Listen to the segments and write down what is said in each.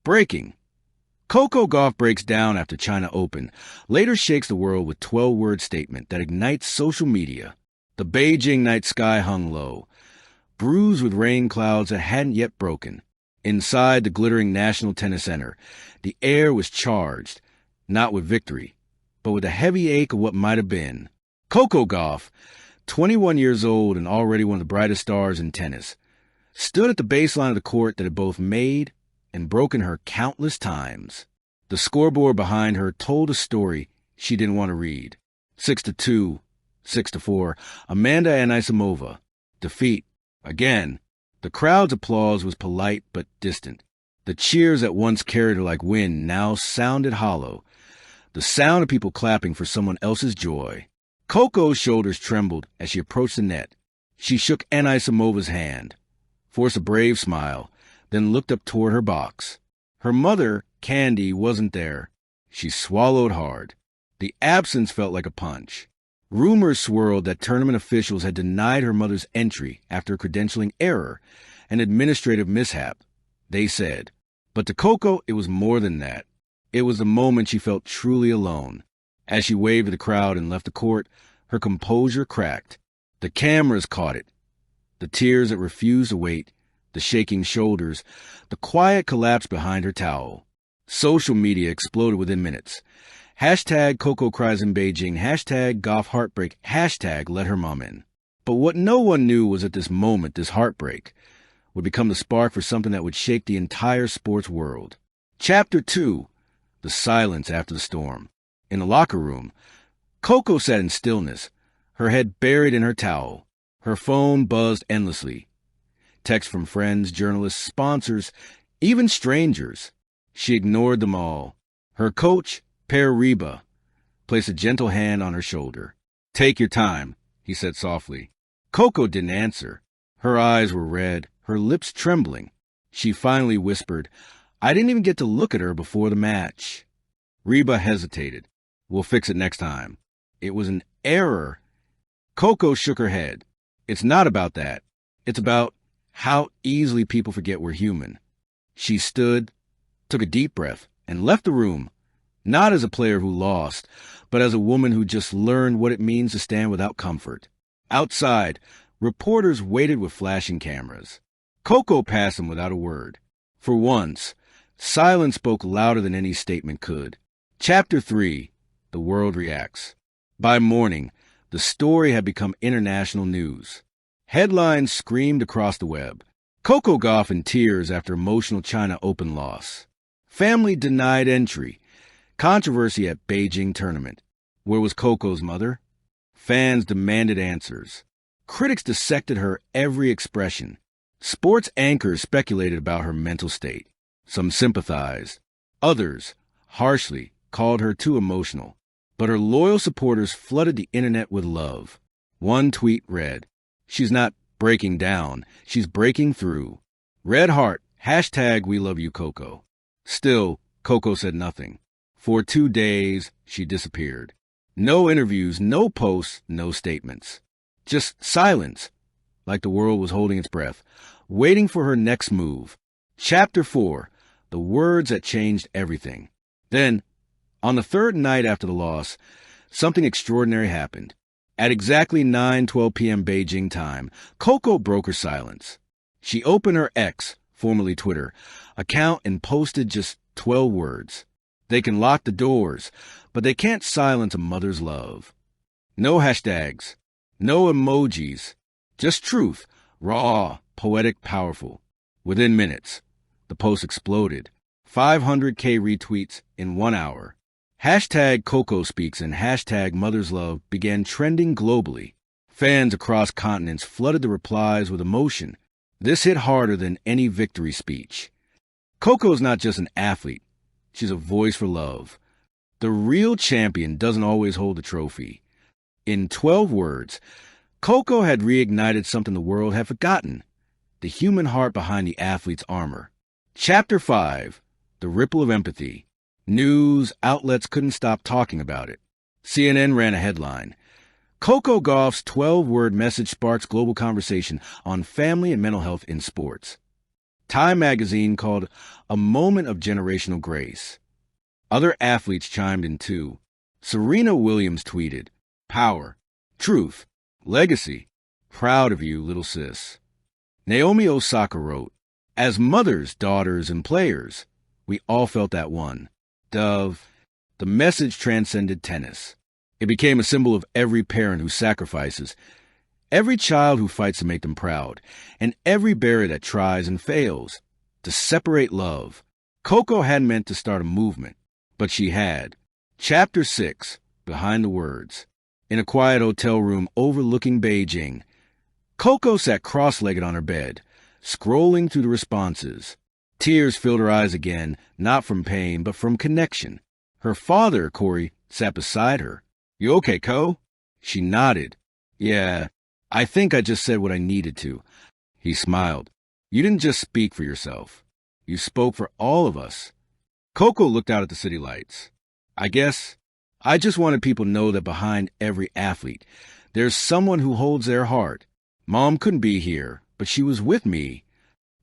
Breaking. Coco Gauff breaks down after China Open, later shakes the world with 12-word statement that ignites social media. The Beijing night sky hung low, bruised with rain clouds that hadn't yet broken. Inside the glittering National Tennis Center, the air was charged, not with victory, but with a heavy ache of what might have been. Coco Gauff, 21 years old and already one of the brightest stars in tennis, stood at the baseline of the court that had both made and broken her countless times. The scoreboard behind her told a story she didn't want to read. 6-2, 6-4, Amanda Anisimova. Defeat. Again. The crowd's applause was polite but distant. The cheers that once carried her like wind now sounded hollow. The sound of people clapping for someone else's joy. Coco's shoulders trembled as she approached the net. She shook Anisimova's hand, forced a brave smile, then looked up toward her box. Her mother, Candy, wasn't there. She swallowed hard. The absence felt like a punch. Rumors swirled that tournament officials had denied her mother's entry after a credentialing error, an administrative mishap, they said. But to Coco, it was more than that. It was the moment she felt truly alone. As she waved to the crowd and left the court, her composure cracked. The cameras caught it. The tears that refused to wait, the shaking shoulders, the quiet collapse behind her towel. Social media exploded within minutes. Hashtag Coco cries in Beijing, hashtag Gauff heartbreak, hashtag let her mom in. But what no one knew was that this moment, this heartbreak, would become the spark for something that would shake the entire sports world. Chapter 2. The silence after the storm. In the locker room, Coco sat in stillness, her head buried in her towel. Her phone buzzed endlessly. Texts from friends, journalists, sponsors, even strangers. She ignored them all. Her coach, Per Reba, placed a gentle hand on her shoulder. "Take your time," he said softly. Coco didn't answer. Her eyes were red, her lips trembling. She finally whispered, "I didn't even get to look at her before the match." Reba hesitated. "We'll fix it next time." It was an error. Coco shook her head. "It's not about that. It's about how easily people forget we're human." She stood, took a deep breath, and left the room, not as a player who lost, but as a woman who just learned what it means to stand without comfort. Outside, reporters waited with flashing cameras. Coco passed them without a word. For once, silence spoke louder than any statement could. Chapter 3. The World Reacts. By morning, the story had become international news. Headlines screamed across the web. Coco Gauff in tears after emotional China Open loss. Family denied entry. Controversy at Beijing tournament. Where was Coco's mother? Fans demanded answers. Critics dissected her every expression. Sports anchors speculated about her mental state. Some sympathized. Others, harshly, called her too emotional. But her loyal supporters flooded the internet with love. One tweet read, "She's not breaking down, she's breaking through. Red heart, hashtag we love you, Coco." Still, Coco said nothing. For 2 days, she disappeared. No interviews, no posts, no statements. Just silence, like the world was holding its breath, waiting for her next move. Chapter 4. The words that changed everything. Then, on the third night after the loss, something extraordinary happened. At exactly 9:12 p.m. Beijing time, Coco broke her silence. She opened her X, formerly Twitter, account and posted just 12 words. They can lock the doors, but they can't silence a mother's love. No hashtags, no emojis, just truth, raw, poetic, powerful. Within minutes, the post exploded. 500K retweets in 1 hour. Hashtag Coco Speaks and hashtag Mother's Love began trending globally. Fans across continents flooded the replies with emotion. This hit harder than any victory speech. Coco's not just an athlete. She's a voice for love. The real champion doesn't always hold the trophy. In 12 words, Coco had reignited something the world had forgotten. The human heart behind the athlete's armor. Chapter 5. The Ripple of Empathy. News outlets couldn't stop talking about it. CNN ran a headline. Coco Gauff's 12-word message sparks global conversation on family and mental health in sports. Time magazine called a moment of generational grace. Other athletes chimed in too. Serena Williams tweeted, "Power, truth, legacy. Proud of you, little sis." Naomi Osaka wrote, "As mothers, daughters, and players, we all felt that one. Dove." The message transcended tennis. It became a symbol of every parent who sacrifices, every child who fights to make them proud, and every barrier that tries and fails to separate love. Coco hadn't meant to start a movement, but she had. Chapter 6, Behind the Words. In a quiet hotel room overlooking Beijing, Coco sat cross-legged on her bed, scrolling through the responses. Tears filled her eyes again, not from pain, but from connection. Her father, Corey, sat beside her. "You okay, Co?" She nodded. "Yeah, I think I just said what I needed to." He smiled. "You didn't just speak for yourself. You spoke for all of us." Coco looked out at the city lights. "I guess I just wanted people to know that behind every athlete, there's someone who holds their heart. Mom couldn't be here, but she was with me."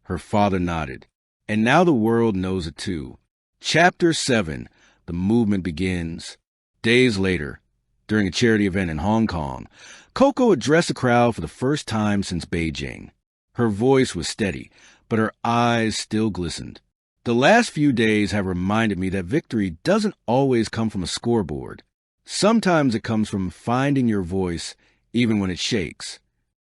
Her father nodded. "And now the world knows it too." Chapter 7, The Movement Begins. Days later, during a charity event in Hong Kong, Coco addressed a crowd for the first time since Beijing. Her voice was steady, but her eyes still glistened. "The last few days have reminded me that victory doesn't always come from a scoreboard. Sometimes it comes from finding your voice, even when it shakes."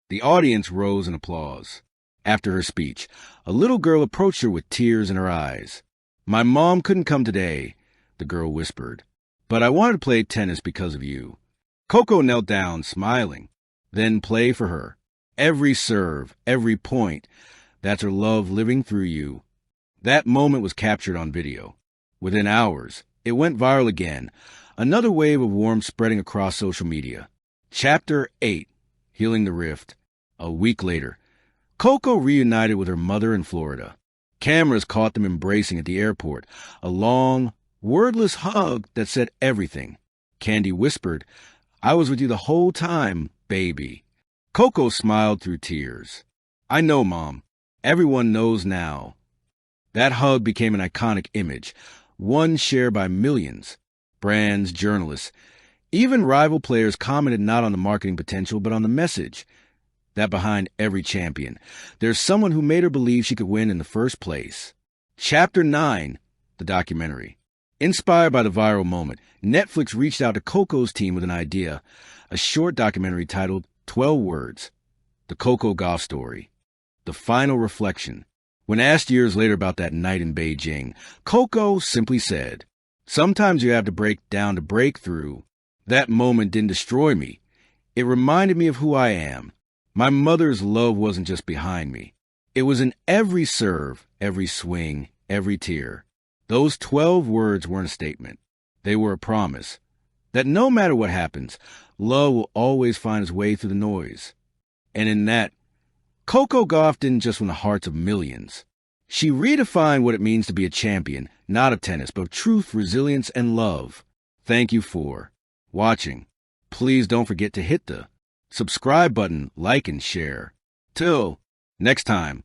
The audience rose in applause. After her speech, a little girl approached her with tears in her eyes. "My mom couldn't come today," the girl whispered, "but I wanted to play tennis because of you." Coco knelt down, smiling. "Then play for her. Every serve, every point, that's her love living through you." That moment was captured on video. Within hours, it went viral again, another wave of warmth spreading across social media. Chapter 8, Healing the Rift. A week later, Coco reunited with her mother in Florida. Cameras caught them embracing at the airport, a long, wordless hug that said everything. Candy whispered, "I was with you the whole time, baby." Coco smiled through tears. "I know, Mom. Everyone knows now." That hug became an iconic image, one shared by millions. Brands, journalists, even rival players commented not on the marketing potential, but on the message. That behind every champion, there's someone who made her believe she could win in the first place. Chapter 9, The Documentary. Inspired by the viral moment, Netflix reached out to Coco's team with an idea, a short documentary titled 12 Words, The Coco Gauff Story. The Final Reflection. When asked years later about that night in Beijing, Coco simply said, "Sometimes you have to break down to break through. That moment didn't destroy me. It reminded me of who I am. My mother's love wasn't just behind me. It was in every serve, every swing, every tear." Those 12 words weren't a statement. They were a promise that no matter what happens, love will always find its way through the noise. And in that, Coco Gauff didn't just win the hearts of millions. She redefined what it means to be a champion, not of tennis, but of truth, resilience, and love. Thank you for watching. Please don't forget to hit the subscribe button, like, and share. Till next time.